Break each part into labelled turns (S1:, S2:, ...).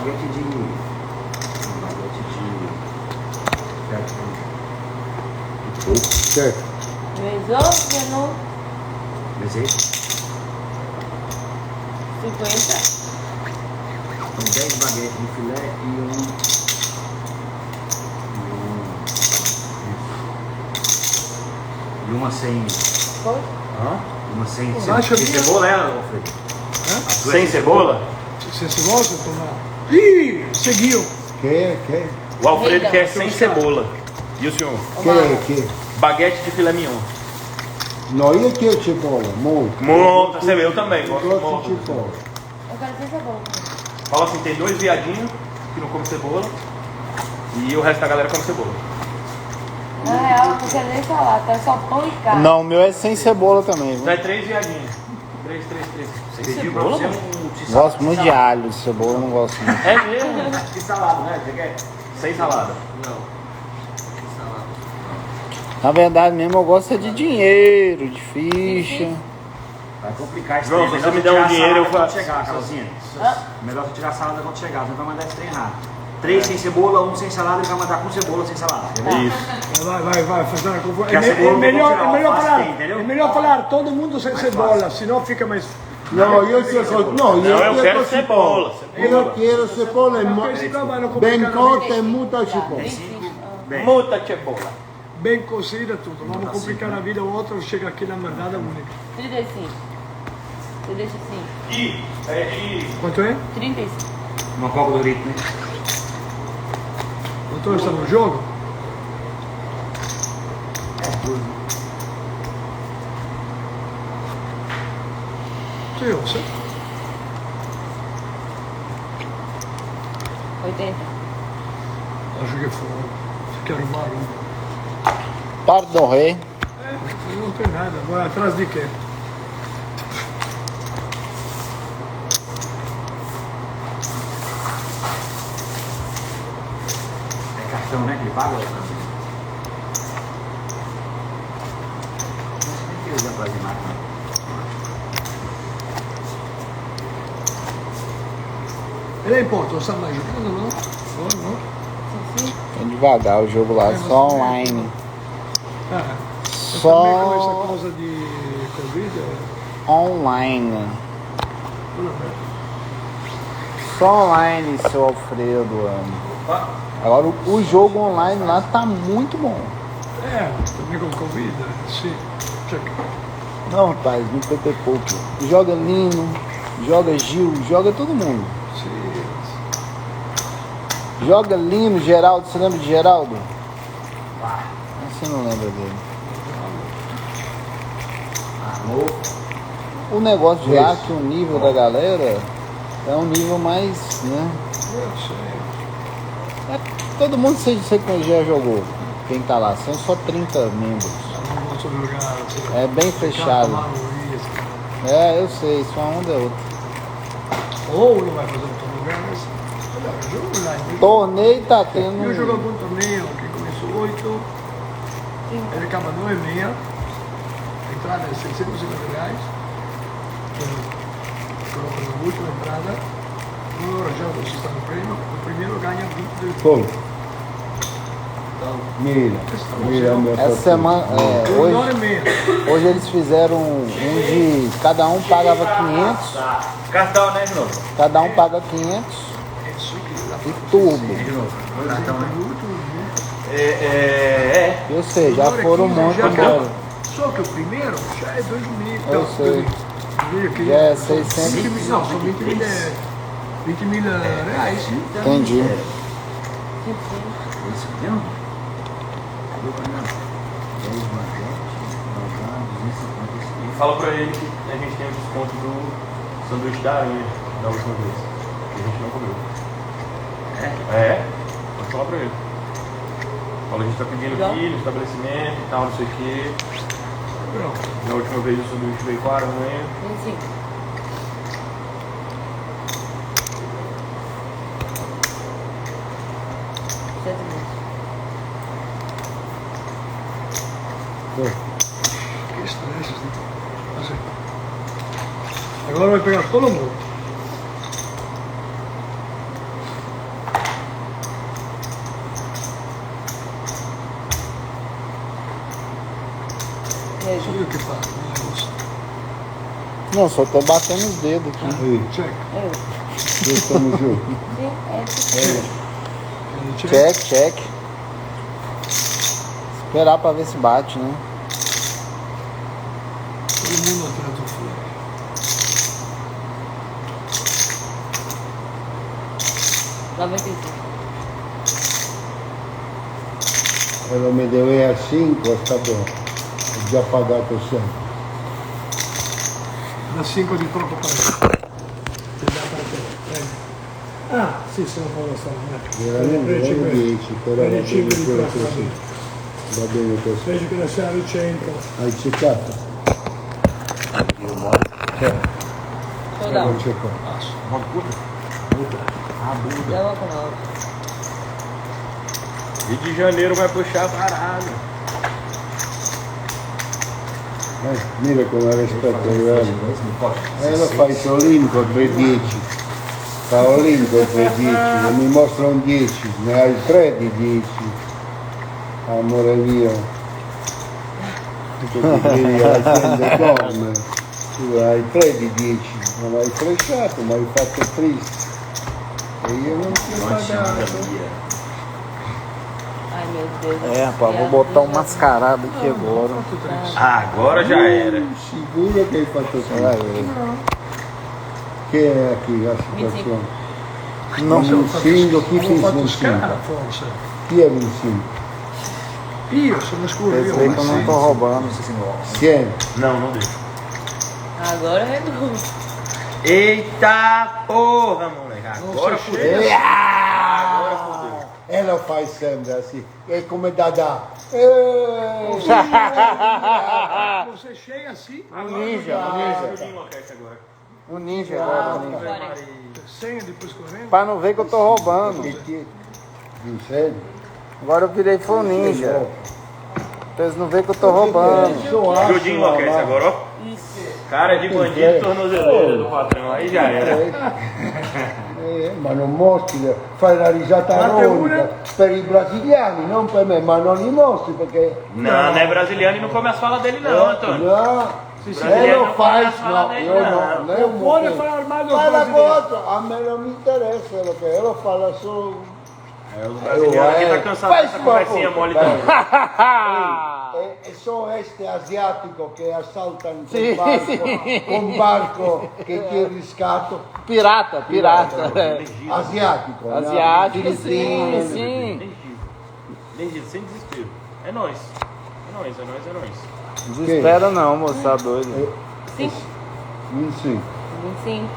S1: baguete de... Certo.
S2: Vezou, genou.
S1: Vezei.
S2: 50.
S1: São 10 baguetes de filé e uma sem...
S2: Foi?
S1: Uma sem
S3: cebola,
S1: Alfredo?
S3: Sem cebola?
S4: Sem cebola, você tomar. Ih, seguiu.
S1: Quer?
S3: O Alfredo quer sem cebola. E o senhor?
S1: Quer?
S3: Baguete de filé mignon.
S1: Não, eu quero cebola, muito.
S3: Monta, você vê, eu também gosto de monta.
S1: cebola.
S2: Eu quero sem cebola.
S3: Fala assim, tem 2 viadinhos que não comem cebola e o resto da galera come cebola.
S2: Na real, eu não quero nem salada, é só pão e carne.
S5: Não, o meu é sem cebola também,
S3: Então
S5: viu?
S3: é 3 viadinhos. 3. Sem
S1: Pediu pra
S3: cebola,
S1: você
S3: mano?
S5: Gosto muito de alho, de cebola eu não gosto muito.
S3: É mesmo?
S1: Que salada, né? Você quer?
S3: Sem salada.
S5: Na verdade mesmo eu gosto é de dinheiro, de ficha.
S1: Vai complicar esse
S3: João,
S1: trem.
S3: se você
S1: Melhor
S3: me der um
S1: tirar a
S3: dinheiro,
S1: salada
S3: eu
S1: quando
S3: faço.
S1: chegar, Carolzinha.
S2: Hã?
S1: Melhor você tirar a salada quando chegar, você vai mandar esse trem errado. 3 sem cebola, 1 sem salada, ele vai mandar com cebola sem salada. Entendeu?
S3: Isso.
S4: Vai, fazer uma confusão.
S1: Que a cebola não
S4: melhor,
S1: vou tirar,
S4: é melhor
S1: alface
S4: falar,
S1: tem, entendeu?
S4: é melhor falar todo mundo sem
S1: Mais
S4: cebola,
S1: fácil.
S4: senão fica mais...
S1: Não, eu quero.
S3: Não, eu quero cebola.
S1: Eu quero cebola bem corta e muita cebola.
S3: Muita cebola.
S4: Bem cozida tudo. Vamos complicar a vida, o outro chega aqui na verdade única.
S2: 35. Você deixa assim.
S3: E
S4: Quanto é?
S2: 35.
S1: Uma coca do ritmo, né?
S4: Doutor, está no jogo? Sim, você?
S2: 80.
S4: Acho que foi. Quero barulho.
S5: Pardon rei.
S4: Não tem nada. Vai atrás de quê?
S1: É cartão, né? Que ele paga? Nem que usar pra máquina.
S4: Ele é importante, você está jogando, não? Não.
S5: É devagar o jogo lá, só online.
S4: Ah, eu
S5: Só-
S4: também com essa coisa de Covid,
S5: Online. Só online, seu Alfredo. Agora o jogo online lá tá muito bom.
S4: também com Covid, sim. Checa.
S5: Não, rapaz, no PT Pouco. Joga Lino, joga Gil, joga todo mundo.
S4: Sim.
S5: Joga Lino, Geraldo, você lembra de Geraldo? Você não lembra dele. O negócio de lá que o nível da galera é um nível mais, né?
S4: Eu sei.
S5: Todo mundo você já jogou. Quem tá lá, são só 30 membros.
S4: Não gosto de jogar, assim.
S5: É bem fechado. É, eu sei, só uma onda é outra.
S4: Ou não vai fazer outro lugar, mas. Olha, jogo online.
S5: Torneio tá tendo.
S4: Eu jogo algum torneio que começou 8, ele acaba 9h30, a entrada é R$650. Coloca na última entrada, 1 hora já você está no prêmio, o primeiro ganha 22.
S1: Como? Mira, meu
S5: Essa semana,
S4: Por 1h30.
S5: hoje eles fizeram um de. Cada um pagava 500,
S3: cartão, né, de novo?
S5: cada um paga 500 e turbo.
S1: De novo. Cartão, né?
S5: Eu sei, já foram um monte embora.
S4: Só que o primeiro já é 2.000.
S5: Eu sei.
S4: Que
S5: Já é 600.
S4: 20 mil, não, são 20 mil, 20 mil reais.
S5: Entendi.
S1: Isso mesmo? Cadê o canal? 10 baguetes, 255.
S3: E fala pra ele que a gente tem o desconto do sanduíche da aranha da última vez. Que a gente não comeu. É? Pode falar pra ele. Fala, a gente tá pedindo aqui no estabelecimento e tal, não sei o quê.
S4: Pronto.
S3: Na última vez o sanduíche veio com a aranha.
S2: 25.
S4: Que estresse, né? Assim. Agora vai pegar todo mundo. io che faccio?
S5: Não, só tô batendo os dedos aqui.
S4: Check.
S5: Estamos juntos.
S2: Sim,
S4: Check.
S5: Check, check. Esperar pra ver se bate, né?
S4: Todo mundo atrás do flag.
S2: Lá vai ter.
S6: Ela me deve a 5, sta bene. Ho già pagato 6.
S4: Da 5 di troppo pareggio. Ti dà per te. Prendi. Ah, sì, se non può stare.
S6: Veramente
S4: Prendi
S6: non 10, però va
S4: Prendi
S6: bene
S4: 5 di
S6: quello
S4: troppo.
S6: così. Va bene così.
S4: Specie che la sei al centro.
S6: Hai cercato?
S2: Showdown.
S6: Non c'è qua.
S1: Modo Buda? Buda. Ah, Buda.
S2: Dá uma com a outra.
S3: Rio de Janeiro vai puxar a parada.
S6: Mira come rispetto il livello.
S1: Lo
S6: Lo fai Solin con 3-10. Fa Olin con 3-10. Non mi mostra un 10, ne hai 3 di 10. Amore mio. Tu ti devi prendere donne. Tu hai 3 di 10. Non hai fresciato, ma hai fatto triste. E io non ti ho pagato.
S2: Ai, meu Deus.
S5: É, rapaz, vou botar um mascarado aqui agora.
S3: Agora já era.
S6: Sicuro che hai fatto
S5: Você vai
S6: triste.
S5: ver.
S6: Che è qui la situazione?
S5: Não,
S6: Vincingo, chi
S4: Avevo
S6: fi
S4: fatto
S6: Vincingo?
S4: scala forse.
S6: Chi è Vincingo?
S4: Io sono scuro,
S5: vocês
S4: io.
S5: veem que eu não tô roubando.
S6: Chi è?
S3: Não, não deixa.
S2: Agora é gol.
S3: Eita porra, moleque. Agora
S4: Nossa,
S3: fudeu. Agora fudeu.
S6: E lo fai sempre assim, è come Dada.
S4: Você chega assim,
S5: Ninja, um ninja agora. Um ninja.
S4: senha depois correndo.
S5: Pra não ver que eu tô roubando.
S6: Vincenzo?
S5: Agora eu virei full ninja. Pra eles não verem que eu tô roubando.
S3: Judinho enlouquece agora, ó. Cara de bandido, tornozeleira do patrão. Aí já era.
S6: Ma non mostri, fai la risata ironica per i brasiliani, non per me, ma non li mostri perché...
S3: Não, não é brasiliano e não come as falas dele não, Antônio.
S6: No,
S3: Brasiliano
S6: lo
S3: não
S6: fai,
S3: come as falas
S6: no,
S3: dele
S6: io
S3: não.
S6: no, non è un
S4: Vuole
S6: motivo.
S4: fare armadio
S6: Fai la
S4: brasiliano.
S6: foto, a me non mi interessa, perché lo fa la solo...
S3: É, os brasileiros aqui tá cansado
S6: Faz
S3: dessa
S6: uma
S3: conversinha
S6: foto,
S3: mole
S6: vai.
S3: também.
S6: E sono este asiatico che assaltano
S5: Sì,
S6: con barco che ti riscatto.
S5: Pirata, pirata.
S6: Asiatico. no?
S5: Asiático, sim,
S6: Filippine.
S5: sim.
S3: Entendido, sem desespero. É nóis. É nóis, é nóis, é nóis.
S5: Desespera não, moço, tá doido.
S2: Sim.
S6: Sim.
S2: Sim.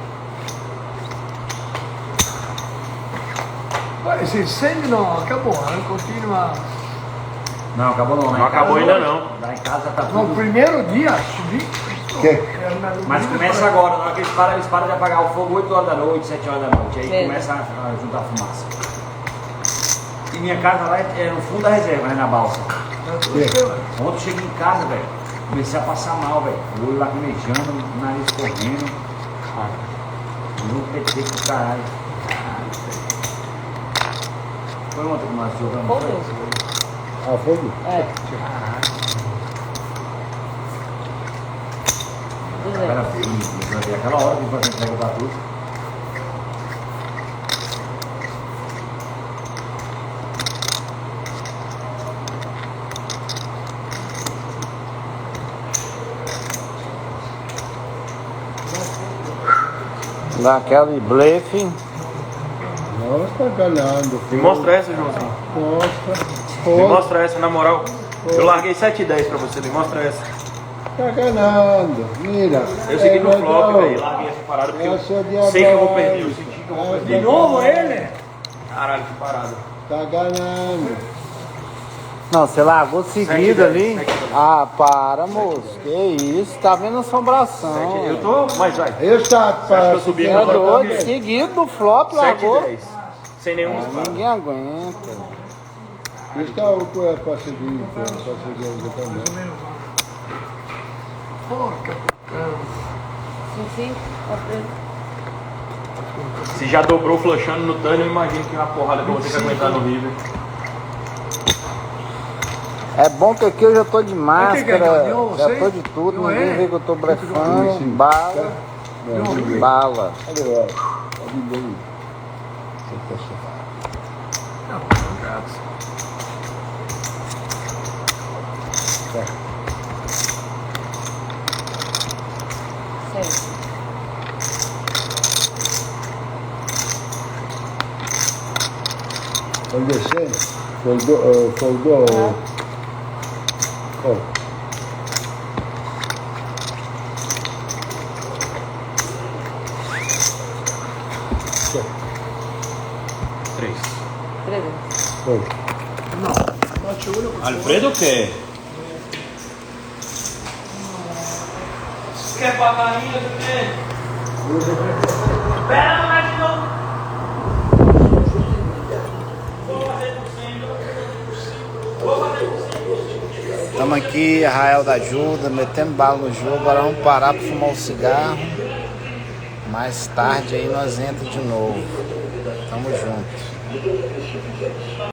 S4: Guarda, se il segno no, acabou, continua.
S1: Não, acabou não, né?
S3: Não acabou ainda não.
S1: Lá em casa tá
S4: No
S1: tudo.
S4: primeiro dia subi.
S6: Che?
S1: Mas começa agora, na hora que eles param de apagar o fogo 8 horas da noite, 7 horas da noite. Aí
S2: Mesmo.
S1: começa a juntar fumaça. E minha casa lá é no fundo da reserva, né? Na balsa. Ontem eu cheguei em casa, velho. Comecei a passar mal, velho. O olho lacrimejando, o nariz correndo. No PT pro caralho. Foi ontem que nós jogamos.
S2: Fogo?
S6: Ah, fogo?
S2: É.
S1: Era
S2: 200.
S1: frio, aquela hora que foi entrega pra tudo.
S5: Dá aquele blefe.
S6: Não, sta ganhando.
S3: Me mostra essa, Joãozinho.
S6: Mostra.
S3: Me mostra essa, na moral. Eu larguei 7,10 pra você, me mostra essa.
S6: Sta ganhando. Mira.
S3: Eu segui no
S6: lo
S3: flop,
S6: do.
S3: velho. Larguei essa parada porque eu
S6: Eu sou
S3: sei que eu vou perder. Eu
S6: diabético.
S3: senti que eu vou
S6: Eu
S3: perder.
S4: De novo ele?
S3: Caralho, que parada.
S6: Sta ganhando.
S5: Não, você largou seguida ali.
S3: 7,10.
S5: Ah, para, moço. Que isso? Tá vendo assombração.
S3: Eu tô, mas vai.
S6: Io sto
S3: Acho que eu subi
S5: É
S3: agora.
S5: doido. Seguido do flop, largou.
S3: 7,10. Sem nenhum disparo.
S5: Ninguém aguenta.
S6: Io stavo pure a seguire também.
S4: Porca.
S2: Sim.
S3: Se já dobrou flushando no turn, eu imagino que é uma porrada que eu vou ter que aguentar no River.
S5: É bom que aqui eu já tô de máscara,
S4: ganhou?
S5: já
S4: Você?
S5: tô de tudo,
S4: Não
S5: ninguém
S4: é?
S5: vê que eu tô blefando,
S6: Sim.
S5: bala,
S6: Não,
S5: bala.
S6: olha lá. Olha aí. Você tá só.
S4: Não, não gato.
S2: Sei.
S6: Pode descer? Foldou. Ó.
S3: Três.
S2: Três.
S4: Bote o olho.
S3: Alfredo o quê?
S7: Quer pagar ainda também? Espera, não é de novo. Vou fazer por 100.
S5: Estamos aqui, Arraial da Ajuda, metendo bala no jogo, agora vamos parar para fumar um cigarro. Mais tarde aí nós entramos de novo. Tamo junto.